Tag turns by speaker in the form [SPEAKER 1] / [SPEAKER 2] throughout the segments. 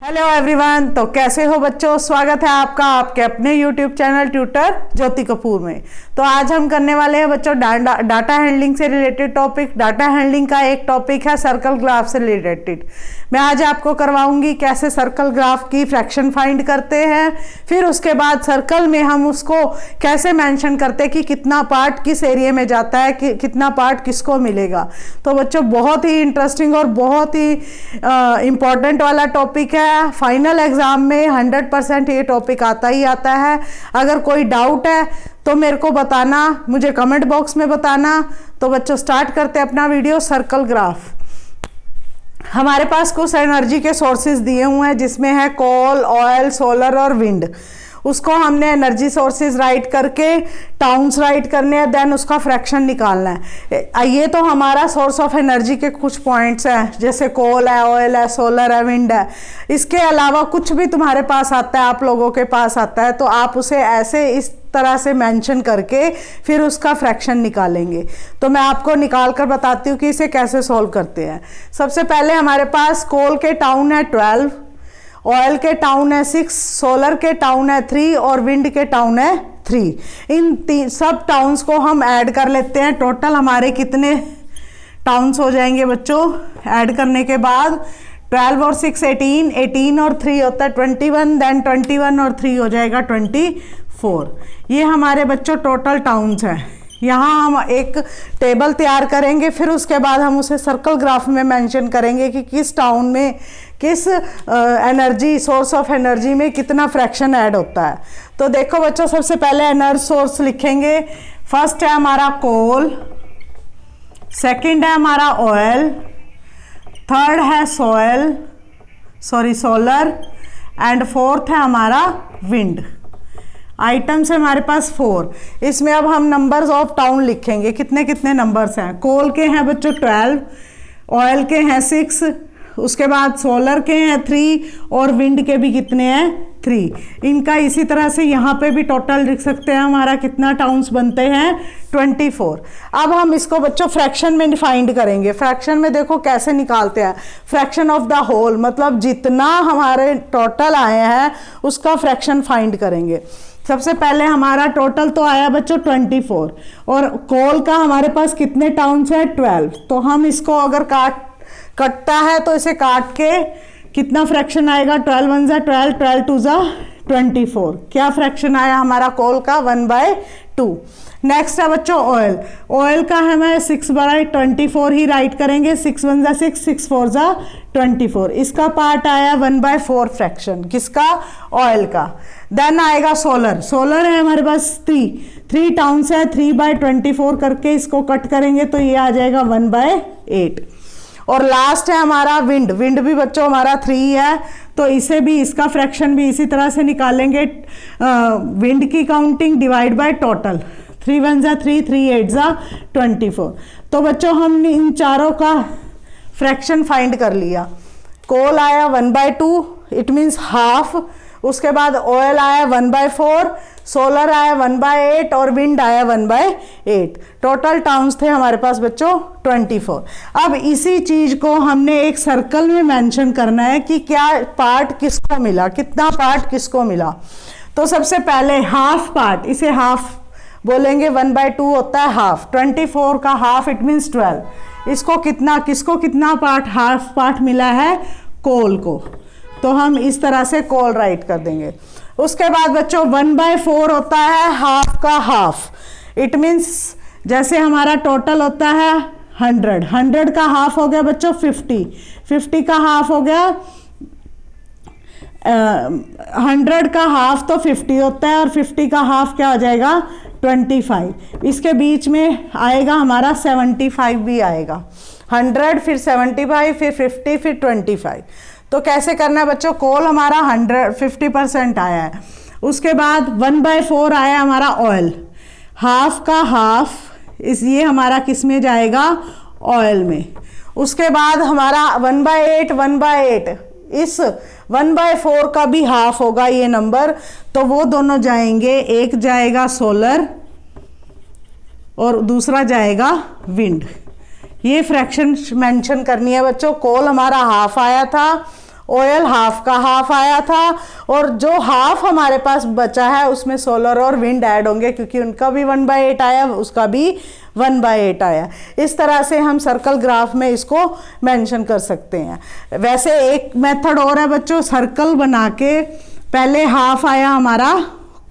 [SPEAKER 1] Hello everyone, तो कैसे हो बच्चों। स्वागत है आपका आपके अपने यूट्यूब चैनल ट्यूटर ज्योति कपूर में। तो आज हम करने वाले हैं बच्चों डाटा हैंडलिंग से रिलेटेड टॉपिक। डाटा हैंडलिंग का एक टॉपिक है सर्कल ग्राफ से रिलेटेड। मैं आज आपको करवाऊंगी कैसे सर्कल ग्राफ की फ्रैक्शन फाइंड करते हैं, फिर उसके बाद सर्कल में हम उसको कैसे मेंशन करते हैं कि कितना पार्ट किस एरिया में जाता है, कि कितना पार्ट किसको मिलेगा। तो बच्चों बहुत ही इंटरेस्टिंग और बहुत ही इम्पॉर्टेंट वाला टॉपिक है। फाइनल एग्जाम में 100% ये टॉपिक आता ही आता है। अगर कोई डाउट है तो मेरे को बताना, मुझे कमेंट बॉक्स में बताना। तो बच्चों स्टार्ट करते हैं अपना वीडियो। सर्कल ग्राफ, हमारे पास कुछ एनर्जी के सोर्सेज दिए हुए हैं जिसमें है कोल, ऑयल, सोलर और विंड। उसको हमने एनर्जी सोर्सेज राइट करके टाउन्स राइट करने हैं, देन उसका फ्रैक्शन निकालना है। ये तो हमारा सोर्स ऑफ एनर्जी के कुछ पॉइंट्स हैं, जैसे कोल है, ऑयल है, सोलर है, विंड है। इसके अलावा कुछ भी तुम्हारे पास आता है, आप लोगों के पास आता है, तो आप उसे ऐसे इस तरह से मेंशन करके फिर उसका फ्रैक्शन निकालेंगे। तो मैं आपको निकाल कर बताती हूँ कि इसे कैसे सॉल्व करते हैं। सबसे पहले हमारे पास कोल के टाउन है 12, ऑयल के टाउन है 6, सोलर के टाउन है 3 और विंड के टाउन है 3। इन सब टाउन्स को हम ऐड कर लेते हैं। टोटल हमारे कितने टाउन्स हो जाएंगे बच्चों ऐड करने के बाद? 12 और 6 18, 18 और 3 होता है 21, देन 21 और 3 हो जाएगा 24। ये हमारे बच्चों टोटल टाउन्स हैं। यहाँ हम एक टेबल तैयार करेंगे, फिर उसके बाद हम उसे सर्कल ग्राफ में मेंशन करेंगे कि किस टाउन में किस एनर्जी सोर्स ऑफ एनर्जी में कितना फ्रैक्शन ऐड होता है। तो देखो बच्चों, सबसे पहले एनर्जी सोर्स लिखेंगे। फर्स्ट है हमारा कोल, सेकंड है हमारा ऑयल, थर्ड है सोलर एंड फोर्थ है हमारा विंड। आइटम्स है हमारे पास 4। इसमें अब हम नंबर्स ऑफ टाउन लिखेंगे, कितने कितने नंबर्स हैं। कोल के हैं बच्चों 12, ऑयल के हैं 6, उसके बाद सोलर के हैं 3 और विंड के भी कितने हैं 3। इनका इसी तरह से यहाँ पे भी टोटल लिख सकते हैं। हमारा कितना टाउन्स बनते हैं 24। अब हम इसको बच्चों फ्रैक्शन में फाइंड करेंगे। फ्रैक्शन में देखो कैसे निकालते हैं। फ्रैक्शन ऑफ द होल, मतलब जितना हमारे टोटल आए हैं उसका फ्रैक्शन फाइंड करेंगे। सबसे पहले हमारा टोटल तो आया बच्चों 24 और कोल का हमारे पास कितने टाउन्स है 12। तो हम इसको अगर कटता है तो इसे काट के कितना फ्रैक्शन आएगा? 12 1 जा 12, 12 2 जा 24। क्या फ्रैक्शन आया हमारा कोल का? 1/2। नेक्स्ट है बच्चों ऑयल। ऑयल का है मैं 6/24 ही राइट करेंगे। 6 1 जा 6, 6 4 जा 24। इसका पार्ट आया 1/4 फ्रैक्शन, किसका? ऑयल का। देन आएगा सोलर। सोलर है हमारे पास 3 टाउन्स है, 3/24 करके इसको कट करेंगे तो ये आ जाएगा 1/8। और लास्ट है हमारा विंड। विंड भी बच्चों हमारा 3 है, तो इसे भी इसका फ्रैक्शन भी इसी तरह से निकालेंगे। विंड की काउंटिंग डिवाइड बाय टोटल। 3 1 जा 3, 3 8 जा 24। तो बच्चों हम इन चारों का फ्रैक्शन फाइंड कर लिया। कोल आया 1/2, इट मीन्स हाफ। उसके बाद ऑयल आया 1/4, सोलर आया 1/8 और विंड आया 1/8। टोटल टाउन्स थे हमारे पास बच्चों 24। अब इसी चीज को हमने एक सर्कल में मेंशन करना है कि क्या पार्ट किसको मिला, कितना पार्ट किसको मिला। तो सबसे पहले हाफ पार्ट, इसे हाफ बोलेंगे। 1/2 होता है हाफ। 24 का हाफ इट मीन्स 12। इसको कितना, किसको कितना पार्ट, हाफ पार्ट मिला है? कोल को। तो हम इस तरह से कोल राइट कर देंगे। उसके बाद बच्चों 1/4 होता है हाफ का हाफ। इट मीन्स जैसे हमारा टोटल होता है 100, 100 का हाफ हो गया बच्चों 50, 50 का हाफ हो गया 100 का हाफ तो 50 होता है और 50 का हाफ क्या हो जाएगा 25। इसके बीच में आएगा हमारा 75 भी आएगा। 100 फिर 75 फिर 50 फिर 25। तो कैसे करना है बच्चों? कोल हमारा 50% आया है। उसके बाद 1/4 आया हमारा ऑयल। हाफ का हाफ ये हमारा किस में जाएगा? ऑयल में। उसके बाद हमारा 1/8, 1/8 इस 1/4 का भी हाफ होगा ये नंबर, तो वो दोनों जाएंगे। एक जाएगा सोलर और दूसरा जाएगा विंड। ये फ्रैक्शन मेंशन करनी है बच्चों। कोल हमारा हाफ आया था, ऑयल हाफ का हाफ आया था, और जो हाफ हमारे पास बचा है उसमें सोलर और विंड ऐड होंगे, क्योंकि उनका भी 1/8 आया, उसका भी 1/8 आया। इस तरह से हम सर्कल ग्राफ में इसको मेंशन कर सकते हैं। वैसे एक मेथड और है बच्चों, सर्कल बना के पहले हाफ आया हमारा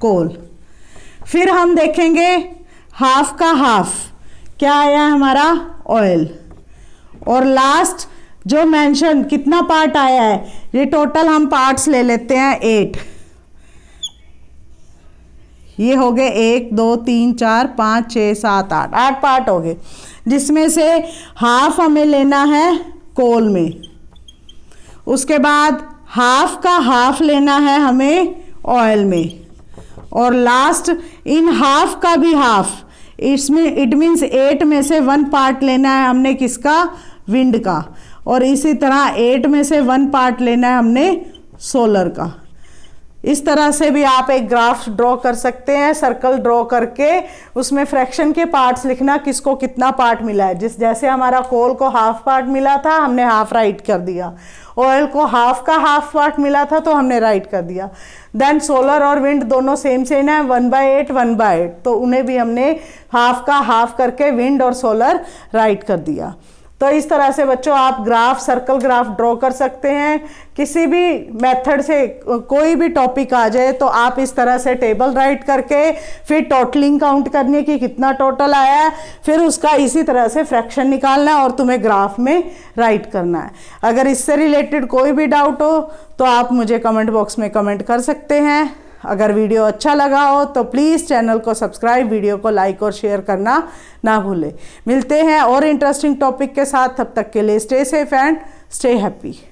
[SPEAKER 1] कोल, फिर हम देखेंगे हाफ का हाफ क्या आया हमारा ऑयल, और लास्ट जो मेंशन कितना पार्ट आया है, ये टोटल हम पार्ट्स ले लेते हैं 8। ये हो गए 1 2 3 4 5 6 7 8 पार्ट हो गए, जिसमें से हाफ हमें लेना है कोल में, उसके बाद हाफ का हाफ लेना है हमें ऑयल में, और लास्ट इन हाफ का भी हाफ, इसमें इट मीन्स 8 में से 1 पार्ट लेना है हमने किसका, विंड का, और इसी तरह 8 में से 1 पार्ट लेना है हमने सोलर का। इस तरह से भी आप एक ग्राफ ड्रॉ कर सकते हैं, सर्कल ड्रॉ करके उसमें फ्रैक्शन के पार्ट्स लिखना, किसको कितना पार्ट मिला है। जैसे हमारा कोल को हाफ पार्ट मिला था, हमने हाफ राइट कर दिया, ऑयल को हाफ का हाफ पार्ट मिला था तो हमने राइट कर दिया। देन सोलर और विंड दोनों सेम सेम है, 1/8 1/8, तो उन्हें भी हमने हाफ का हाफ करके विंड और सोलर राइट कर दिया। तो इस तरह से बच्चों आप ग्राफ, सर्कल ग्राफ ड्रॉ कर सकते हैं। किसी भी मेथड से कोई भी टॉपिक आ जाए तो आप इस तरह से टेबल राइट करके फिर टोटलिंग काउंट करनी कि कितना टोटल आया है, फिर उसका इसी तरह से फ्रैक्शन निकालना है और तुम्हें ग्राफ में राइट करना है। अगर इससे रिलेटेड कोई भी डाउट हो तो आप मुझे कमेंट बॉक्स में कमेंट कर सकते हैं। अगर वीडियो अच्छा लगा हो तो प्लीज़ चैनल को सब्सक्राइब, वीडियो को लाइक और शेयर करना ना भूलें। मिलते हैं और इंटरेस्टिंग टॉपिक के साथ, तब तक के लिए stay safe and stay happy.